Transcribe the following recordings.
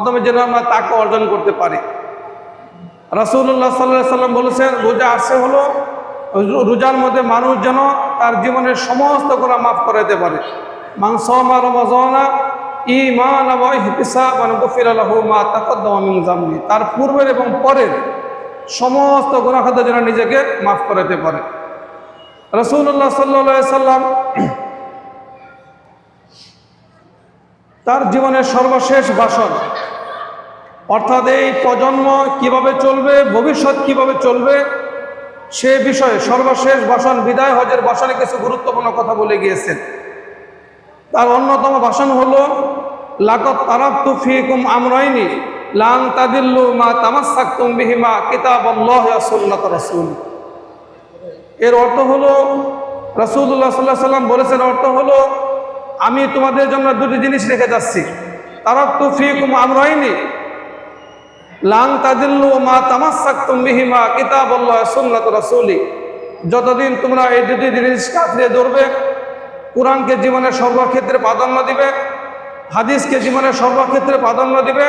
মাধ্যমে যেন আমরা তাকে অর্জন করতে পারি। রাসূলুল্লাহ সাল্লাল্লাহু আলাইহি সাল্লাম বলেছেন, রোজা আসে হলো রোজার মধ্যে মানুষ যেন তার জীবনের সমস্ত গুনাহ মাফ করাতে পারে। মান সামা রমাযানা ঈমানান ওয়া ইহতিসাবান গুফিরা লাহু মা তাকাদ্দামা মিন যামবি। তার পূর্বের এবং পরের সমস্ত গুনাহ খাতা যেন নিজেকে মাফ করাতে পারে। রাসূলুল্লাহ সাল্লাল্লাহু আলাইহি সাল্লাম তার জীবনের সর্বশেষ ভাষণ, অর্থাৎ এই প্রজন্ম কিভাবে চলবে, ভবিষ্যৎ কিভাবে চলবে, সে বিষয়ে সর্বশেষ ভাষণ বিদায় হজের ভাষণে কিছু গুরুত্বপূর্ণ কথা বলে গিয়েছেন। তার অন্যতম ভাষণ হলো, লাকাদ তারাকতু ফীকুম আমরাইনি লান তাদিল্লু মা তামাসসাকতুম বিহিমা কিতাবাল্লাহি ওয়া সুন্নাত রাসূল। এর অর্থ হলো, রাসূলুল্লাহ সাল্লাল্লাহু আলাইহি সাল্লাম বলেছেন, অর্থ হলো আমি তোমাদের জন্য দুটি জিনিস রেখে যাচ্ছি। তারাকতু ফীকুম আমরাইনি লান তাদিল্লু মা তামাসসাকতুম বিহিমা কিতাবাল্লাহি ওয়া সুন্নাত রাসূলি। যতদিন তোমরা এই দুটি জিনিস কাঁকড়ে ধরবে, কোরআনকে জীবনের সর্বক্ষেত্রে প্রাধান্য দিবে, হাদিসকে জীবনের সর্বক্ষেত্রে প্রাধান্য দিবে।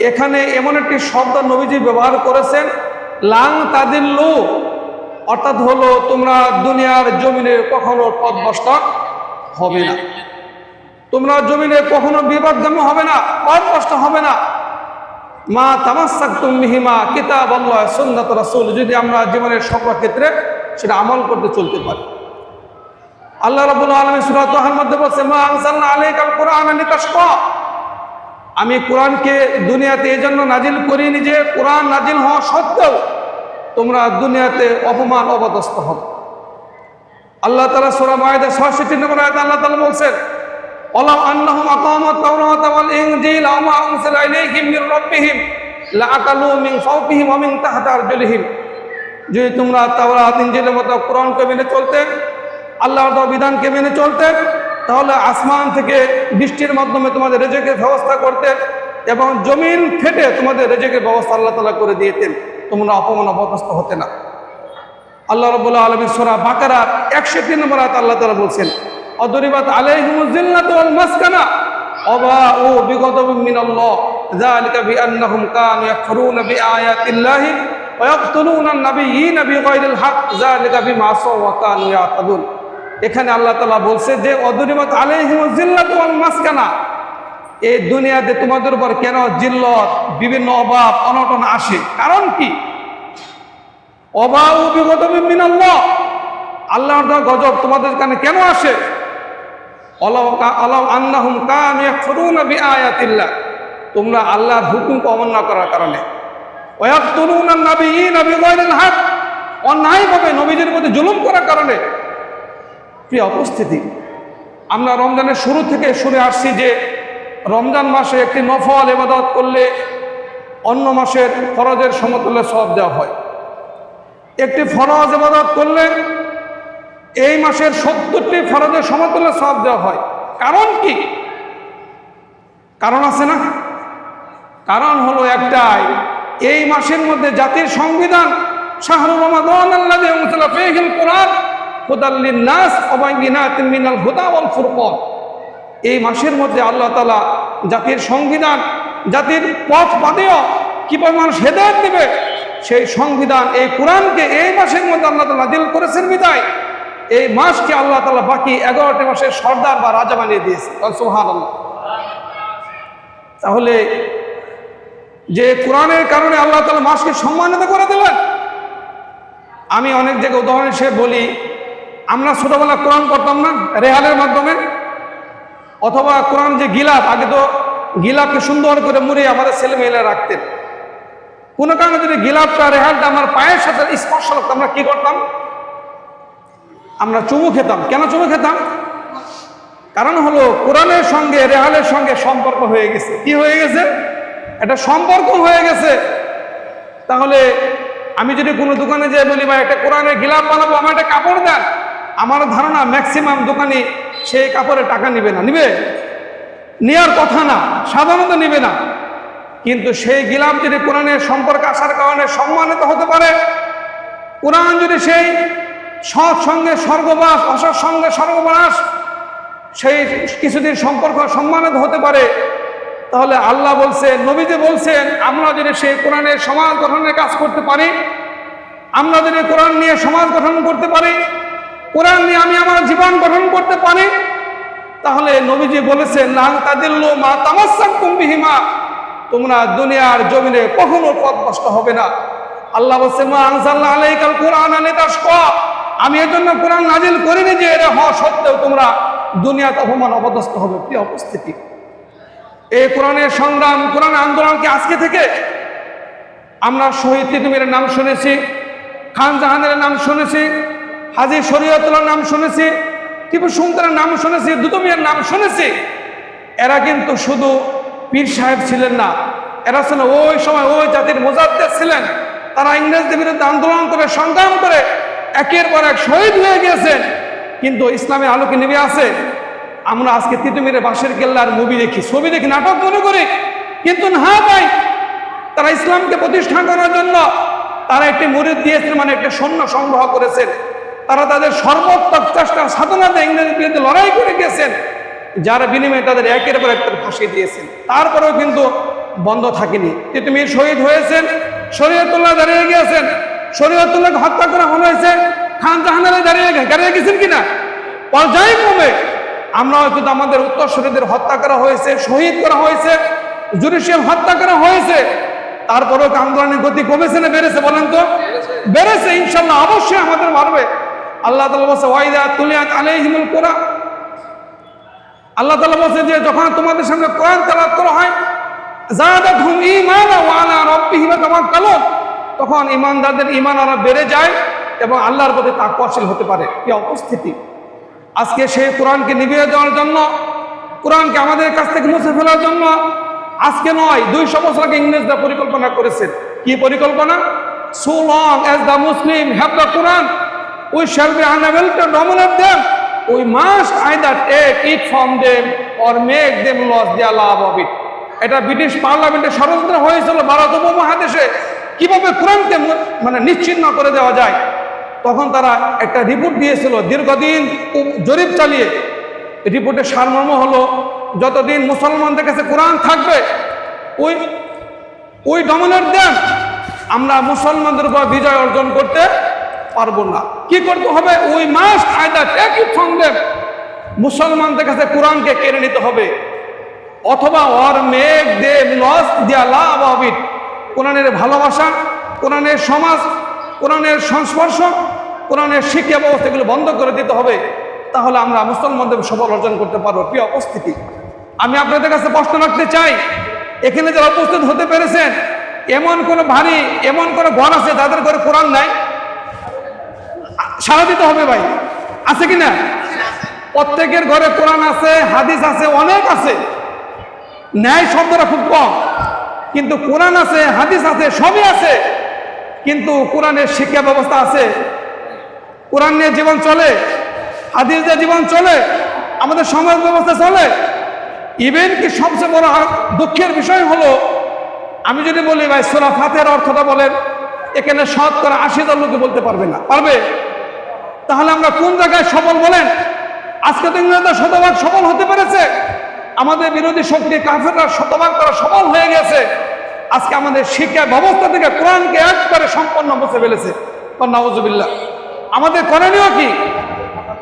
এখানে এমন একটি শব্দ নবীজি ব্যবহার করেছেন, লান তাদিল্লু, অর্থাৎ হলো তোমরা দুনিয়ার জমিনে কখনো পথভ্রষ্ট হবে না, তোমরা জমিনে কখনো বিপথগামী হবে না, পথভ্রষ্ট হবে না। মা তামাসসাকতুম বিহিমা কিতাবাল্লাহি ওয়া সুন্নাত রাসূল, যদি আমরা জীবনের সকল ক্ষেত্রে সেটা আমল করতে চলতে পারি। আল্লাহ রাব্বুল আলামিন সূরা তাহার মধ্যে বলছে, মা আনজালনা আলাইকাল কুরআনা লিতাশকা। আমি কোরআনকে দুনিয়াতে এই জন্য নাজিল করিনি যে কোরআন নাজিল হওয়া সত্ত্বেও তোমরা দুনিয়াতে অপমান অপদস্থ হবে। আল্লাহ তাআলা সূরা মায়েদা ৬৬ নম্বর আয়াতে আল্লাহ তাআলা বলছেন, ওয়ালাউ আন্নাহুম আকামুত তাওরাতা ওয়াল ইনজিলা ওয়া মা উনজিলা ইলাইহিম মির রাব্বিহিম লাআকালু মিন ফাওকিহিম ওয়া মিন তাহতি আরজুলিহিম। যদি তোমরা তাওরাত ইনজিলের মতো কোরআনকে মেনে চলতে, আল্লাহর দেওয়া বিধানকে মেনে চলতে, তাহলে আসমান থেকে বৃষ্টির মাধ্যমে তোমাদের রিজিকের ব্যবস্থা করতেন এবং জমিন ফেটে তোমাদের রিজিকের ব্যবস্থা আল্লাহ তাআলা করে দিতেন, তোমরা অপমান অপদস্থ হতে না। আল্লাহ রাব্বুল আলামিন সূরা বাকারা ৬১ নম্বর আয়াতে আল্লাহ তাআলা বলছেন, অদরিবাত আলাইহিমুজ জিল্লাতু ওয়াল মাসকানা ওয়াবাউ বিগদাবিন মিনাল্লাহ যালিকা বিআন্নাহুম কানু ইয়াকফুরুনা বিআয়াতিল্লাহি ওয়া ইয়াকতুলুনা আন-নাবিয়্যিনা বিগাইরিল হক যালিকা বিমা আসাউ ওয়া কানু ইয়াতাদুন। এখানে আল্লাহ তাআলা বলছে যে অদরিবাত আলাইহিমুজ জিল্লাতু ওয়াল মাসকানা, এই দুনিয়াতে তোমাদের উপর কেন জিল্লত, বিভিন্ন অভাব অনটন আসে, কারণ কি? ওয়াবাউ বিগদাবিন মিনাল্লাহ, আল্লাহর দেওয়া গজব তোমাদের কানে কেন আসে? আলাউ আন্নাহুম কানু ইয়াকফুরুনা বিআয়াতিল্লাহ, তোমরা আল্লাহর হুকুমকে অমান্য করার কারণে। ওয়া ইয়াকতুলুনা আন-নাবিয়্যিনা বিগাইরিল হক, অন্যায়ভাবে নবীদের প্রতি জুলুম করার কারণে। প্রিয় উপস্থিতি, আমরা রমজানের শুরু থেকে শুনে আসছি যে রমজান মাসে একটি নফল ইবাদত করলে অন্য মাসের ফরজের সমতুল্য সওয়াব দেওয়া হয়। একটি ফরজ ইবাদত করলে এই মাসের ৭০টি ফরজের সমতুল্য সওয়াব দেওয়া হয়। কারণ কি? কারণ আছে না? কারণ হলো একটাই, এই মাসের মধ্যে জাতির সংবিধান শাহরু রমাদান আল্লাযী উনজিলা ফীহিল কুরআন হুদাল লিন-নাস ওয়া বাইয়িনাতিন মিনাল হুদা ওয়াল ফুরকান। এই মাসের মধ্যে আল্লাহ তাআলা জাতির সংবিধান, জাতির পথ বাদেও কিভাবে মানুষ হেদায়েত দেবে সেই সংবিধান, এই কোরআনকে এই মাসের মধ্যে আল্লাহ তাআলা নাযিল করেছেন বিদায় এই মাসকে আল্লাহ তাআলা বাকি 11টি মাসের সর্দার বা রাজা বানিয়ে দিয়েছে। সুবহানাল্লাহ। তাহলে যে কোরআনের কারণে আল্লাহ তাআলা মাসকে সম্মানিত করে দিলেন। আমি অনেক জায়গায় উদাহরণ হিসেবে বলি, আমরা ছোটবেলা কোরআন পড়তাম না রেহালের মাধ্যমে, অথবা কোরআন যে গিলাপ, আগে তো গিলাপকে সুন্দর করে মুড়িয়ে আমাদের ছেলেমেয়েরা রাখতেন। কোনো কারণে যদি গিলাপটা রেহালটা আমার পায়ের সাথে স্পর্শ লাগতো, আমরা কি করতাম? আমরা চুমু খেতাম। কেন চুমু খেতাম? কারণ হলো কোরআনের সঙ্গে রেহালের সঙ্গে সম্পর্ক হয়ে গেছে। কি হয়ে গেছে? এটা সম্পর্ক হয়ে গেছে। তাহলে আমি যদি কোনো দোকানে যেয়ে বলি ভাই একটা কোরআনের গিলাপ বানাবো, আমার একটা কাপড় দেন, আমার ধারণা ম্যাক্সিমাম দোকানি সেই কাপড়ে টাকা নিবে না, নিবে? নেওয়ার কথা না, সাধারণত নিবে না। কিন্তু সেই গিলাপ যদি কোরআনের সম্পর্ক আসার কারণে সম্মানিত হতে পারে, কোরআন যদি সেই সৎ সঙ্গে স্বর্গবাস, অসৎ সঙ্গে স্বর্গবাস, সেই কিছুদিন সম্পর্ক সম্মানিত হতে পারে, তাহলে আল্লাহ বলছেন, নবীজি বলছেন, আমরা যদি সেই কোরআনের সমাজ গঠনের কাজ করতে পারি, আমরা যদি কোরআন নিয়ে সমাজ গঠন করতে পারি, কোরআন নিয়ে আমি আমার জীবন গঠন করতে পারি, তাহলে নবীজি বলেছেন লান তাদিল্লু মা তামাসসাকতুম বিহিমা, তোমরা দুনিয়ার জমিনে কখনো পথভ্রষ্ট হবে না। আল্লাহ বলছেন মা আনজালনা আলাইকাল কুরআনা লিতাশকা, আমি এর জন্য কোরআন নাজিল করিনি যে এটা হওয়া সত্ত্বেও তোমরা দুনিয়াতে অপমান অপদস্থ হবে। প্রিয় উপস্থিতি, এই কোরআনের সংগ্রাম, কোরআন আন্দোলনকে আজকে থেকে আমরা শহীদ তিতুমীরের নাম শুনেছি, খান জাহানের নাম শুনেছি, হাজী শরীয়তুল্লাহর নাম শুনেছি, টিপু সুলতানের নাম শুনেছি, দুদুমিয়ার নাম শুনেছি। এরা কিন্তু শুধু পীর সাহেব ছিলেন না, এরা ছিল ওই সময় ওই জাতির মুজাদ্দেদ ছিলেন। তারা ইংরেজদের বিরুদ্ধে আন্দোলন করে সংগ্রাম করে একের পর এক শহীদ হয়ে গিয়েছেন, কিন্তু ইসলামের আলোকে নেমে আছে। আমরা আজকে তিতুমীরের বাঁশের কেল্লার মুভি দেখি, ছবি দেখি, নাটক মনে করি, কিন্তু না ভাই, তারা ইসলামকে প্রতিষ্ঠা করার জন্য তারা একটি মুরিদ দিয়েছেন, মানে একটা সৈন্য সংগ্রহ করেছেন। তারা তাদের সর্বোত্তম চেষ্টা সাধনাতে ইংরেজদের বিরুদ্ধে লড়াই করে গিয়েছেন, যার বিনিময়ে তাদের একের পর এক ফাঁসি দিয়েছেন। তারপরেও কিন্তু বন্ধ থাকেনি। তিতুমীর শহীদ হয়েছেন, শরীয়তুল্লাহ দাঁড়িয়ে গিয়েছেন, শরীয়তুল্লাহকে হত্যা করা হয়েছে, খান জাহানারা দাঁড়িয়ে গেছেন কিনা। পর্যায়ক্রমে আমরাও কিন্তু আমাদের উত্তরসূরিদের হত্যা করা হয়েছে, শহীদ করা হয়েছে, জুডিশিয়াল হত্যা করা হয়েছে। তারপরেও আন্দোলনের গতি কমেছে না বেড়েছে? বলেন তো। বেড়েছে, ইনশাল্লাহ অবশ্যই আমাদের মারবে। আল্লাহ তাআলা বলেছে ওয়াইদা তুলিয়াত আলাইহিমুল কুরআন, আল্লাহ তাআলা বলেছে যে যখন তোমাদের সামনে কোরআন তেলাওয়াত করা হয়, যাদাতহুম ঈমানা ওয়া আলা রাব্বিহিম ইয়াতাওয়াক্কালুন, তখন ঈমানদারদের ঈমান আরো বেড়ে যায় এবং আল্লাহর প্রতি তাকওয়াশীল হতে পারে। কি উপস্থিতি, আজকে সেই কোরআনকে নিভিয়ে দেওয়ার জন্য, কোরআনকে আমাদের কাছ থেকে মুছে ফেলার জন্য আজকে নয় 200 বছর আগে ইংরেজরা পরিকল্পনা করেছেন। কি পরিকল্পনা? so long as the Muslim have the Quran, we shall be unable to dominate them, we must either take it from them or make them lose their love of it. এটা ব্রিটিশ পার্লামেন্টে ষড়যন্ত্র হয়েছিল ভারত উপমহাদেশে কিভাবে কোরআনকে মানে নিশ্চিহ্ন করে দেওয়া যায়। তখন তারা একটা রিপোর্ট দিয়েছিল, দীর্ঘদিন জরিপ চালিয়ে। রিপোর্টের সারমর্ম হলো যতদিন মুসলমানদের কাছে কোরআন থাকবে ওই ডমিনেট দেন, আমরা মুসলমানদের উপর বিজয় অর্জন করতে পারবো না। কি করতে হবে? We must either take it from them, মুসলমানদের কাছে কোরআনকে কেড়ে নিতে হবে, অথবা or make them lose their love of it, কোরআনের ভালোবাসা, কোরআনের সমাজ, কোরআনের সংস্পর্শ, কোরআনের শিক্ষা ব্যবস্থা এগুলো বন্ধ করে দিতে হবে। তাহলে আমরা মুসলমানদের সফল অর্জন করতে পারবো। প্রিয় উপস্থিতি, আমি আপনাদের কাছে প্রশ্ন রাখতে চাই, এখানে যারা উপস্থিত হতে পেরেছেন, এমন কোন ভারী এমন কোন ঘর আছে যাদের ঘরে কোরআন নাই? সারা দিতে হবে ভাই, আছে কিনা? প্রত্যেকের ঘরে কোরআন আছে, হাদিস আছে, অনেক আছে। ন্যায় শব্দটা খুব কম, কিন্তু কোরআন আছে, হাদিস আছে, সবই আছে, কিন্তু কোরআনের শিক্ষা ব্যবস্থা আছে? কোরআন নিয়ে জীবন চলে, হাদিস দিয়ে জীবন চলে, আমাদের সমাজ ব্যবস্থা চলে। ইভেন কি সবচেয়ে বড় দুঃখের বিষয় হলো, আমি যদি বলি ভাই সূরা ফাতিহার অর্থটা বলেন, এখানে শতকরা 80,000 লোকে বলতে পারবে না। পারবে? তাহলে আমরা কোন জায়গায় সফল বলেন? আজকে তো ইংরেজরা শতভাগ সফল হতে পেরেছে, আমাদের বিরোধী শক্তি কাফেররা শতভাগ তারা সফল হয়ে গেছে। আজকে আমাদের শিক্ষা ব্যবস্থা থেকে কোরআনকে একবারে সম্পন্ন মুছে ফেলেছে। নাউজুবিল্লাহ। আমাদের করণীয় কি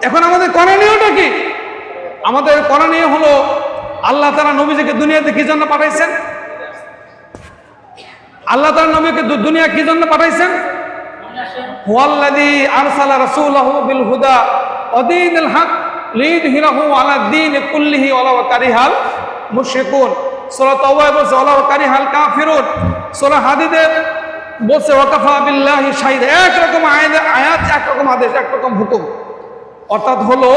এখন? আমাদের করণীয়টা কি? আমাদের করণীয় হলো, আল্লাহ তাআলা নবীজিকে দুনিয়াতে কি জন্য পাঠাইছেন? আল্লাহ তাআলা নবীকে দুনিয়া কি জন্য পাঠাইছেন? হুয়াল্লাযী আরসালা রাসূলাহু বিল হুদা ওয়া দীনিল হক লিইয়ুযহিরাহু আলা দ্বীনি কুল্লিহি ওয়ালাউ কারিহাল মুশরিকুন। সূরা তাওবায় বলছে ওয়ালাউ কারিহাল কাফিরুন। সূরা হাদীদে বলছে ওয়াকাফা বিল্লাহি শাহিদা। একরকম আয়াত, একরকম আদেশ, একরকম হুকুম। অর্থাৎ হলো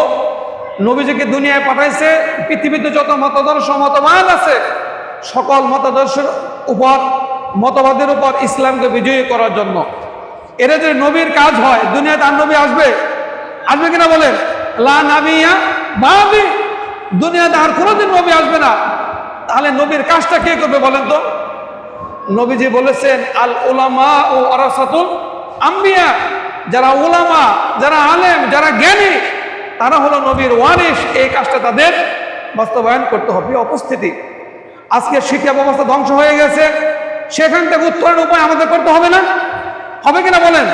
নবীজিকে দুনিয়ায় পাঠাইছে পৃথিবীতে যত মতাদর্শ মতবাদ আছে সকল মতাদর্শের উপর, মতবাদের উপর ইসলামকে বিজয়ী করার জন্য। এরা যদি নবীর কাজ হয়, দুনিয়াতে আর নবী আসবে? আসবে কিনা বলেন? লা নাবিয়া বাদি, দুনিয়াতে আর কোনোদিন নবী আসবে না। তাহলে নবীর কাজটা কে করবে বলেন তো? নবীজি বলেছেন আল উলামা ও ওয়ারাসাতুল আম্বিয়া, যারা উলামা, যারা আলেম, যারা জ্ঞানী, তারা হলো নবীর ওয়ারিস। এই কাজটা তাদের বাস্তবায়ন করতে হবে। উপস্থিতি, আজকে শিক্ষা ব্যবস্থা ধ্বংস হয়ে গেছে, সেখান থেকে উত্তরণের উপায় আমাদের করতে হবে না? হবে কিনা বলেন?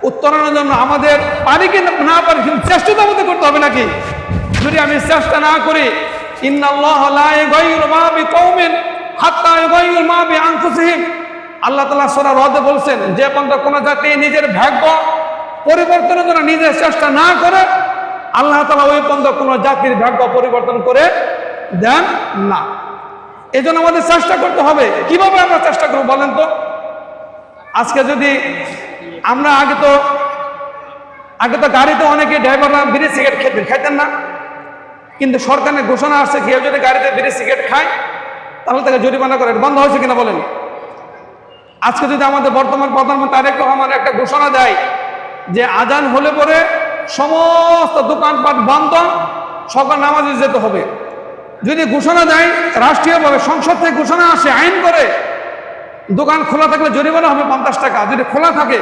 উত্তরণের জন্য আমাদের পারি কি না পারি, কিন্তু চেষ্টা তো আমাদের করতে হবে নাকি? যদি আমি চেষ্টা না করি, ইন্নাল্লাহ লা ইউগাইয়িরু মা বিকওমিন হাত্তা ইউগাইয়িরু মা বিআনফুসিহিম, আল্লাহ তাআলা সূরা রদে বলছেন, যে পর্যন্ত কোনো জাতি নিজের ভাগ্য পরিবর্তনের জন্য নিজের চেষ্টা না করে, আল্লাহ তাআলা ওই পর্যন্ত কোনো জাতির ভাগ্য পরিবর্তন করে দেন না। এই জন্য আমাদের চেষ্টা করতে হবে। কিভাবে আমরা চেষ্টা করবো বলেন তো? আজকে যদি আমরা আগে তো গাড়িতে অনেকে ড্রাইভাররা বিড়ি সিগারেট খাইতেন না, কিন্তু সরকারের ঘোষণা আসছে কেউ যদি গাড়িতে বিড়ি সিগারেট খায় তাহলে তাকে জরিমানা করে। বন্ধ হয়েছে কিনা বলেন? আজকে যদি আমাদের বর্তমান প্রধানমন্ত্রী তারেক রহমান একটা ঘোষণা দেয় যে আজান হলে পরে সমস্ত দোকানপাট বন্ধ, সকাল নামাজে যেতে হবে, যদি ঘোষণা দেয় রাষ্ট্রীয়ভাবে, সংসদ থেকে ঘোষণা আসে আইন করে, দোকান খোলা থাকলে জরিমানা হবে 50 টাকা যদি খোলা থাকে,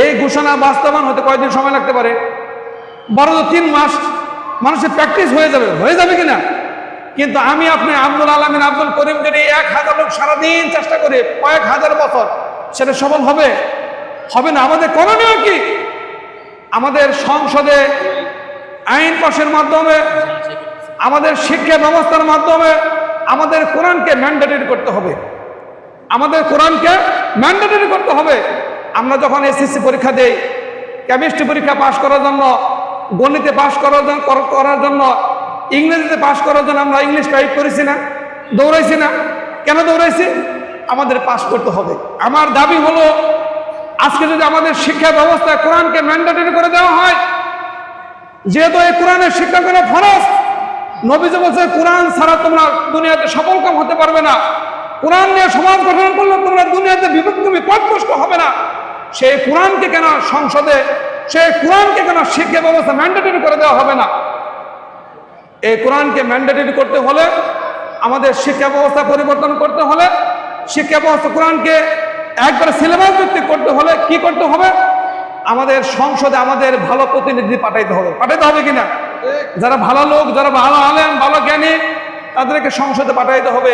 এই ঘোষণা বাস্তবায়ন হতে কয়দিন সময় লাগতে পারে? বড় 3 মাস মানুষের প্র্যাকটিস হয়ে যাবে কিনা? কিন্তু আমি আপনি আব্দুল আলামিন আব্দুল করিম যদি 1000 লোক সারাদিন চেষ্টা করে কয়েক হাজার বছর, সেটা সফল হবে না। আমাদের করণীয় কি? আমাদের সংসদে আইন পাশের মাধ্যমে, আমাদের শিক্ষা ব্যবস্থার মাধ্যমে আমাদের কোরআনকে ম্যান্ডেটরি করতে হবে। আমরা যখন এসএসসি পরীক্ষা দেই, কেমিস্ট্রি পরীক্ষা পাশ করার জন্য, গণিতে পাশ করার জন্য, ইংরেজিতে পাশ করার জন্য আমরা ইংলিশ টাইপ করেছি না, দৌড়াইছি না? কেন দৌড়াইছি? আমাদের পাশ করতে হবে। আমার দাবি হলো, আজকে যদি আমাদের শিক্ষা ব্যবস্থায় কোরআনকে ম্যান্ডেটরি করে দেওয়া হয়, যেহেতু এই কোরআনের শিক্ষা করে ফরজ, নবীজি বলছে কোরআন ছাড়া তোমরা দুনিয়াতে সফল কাম হতে পারবে না, কোরআন নিয়ে সমাজ গঠন করলে তোমরা দুনিয়াতে বিভক্তি পথভ্রষ্ট হবে না। সেই কোরআনকে কেন সংসদে, সেই কোরআনকে কেন শিক্ষা ব্যবস্থা ম্যান্ডেটরি করে দেওয়া হবে না? এই কোরআনকে ম্যান্ডেটরি করতে হলে, আমাদের শিক্ষা ব্যবস্থা পরিবর্তন করতে হলে, শিক্ষা ব্যবস্থা কোরআনকে একবারে সিলেবাস ভিত্তিক করতে হলে কি করতে হবে? আমাদের সংসদে আমাদের ভালো প্রতিনিধি পাঠাইতে হবে কিনা? যারা ভালো লোক, যারা ভালো আলেম, ভালো জ্ঞানী, তাদেরকে সংসদে পাঠাইতে হবে।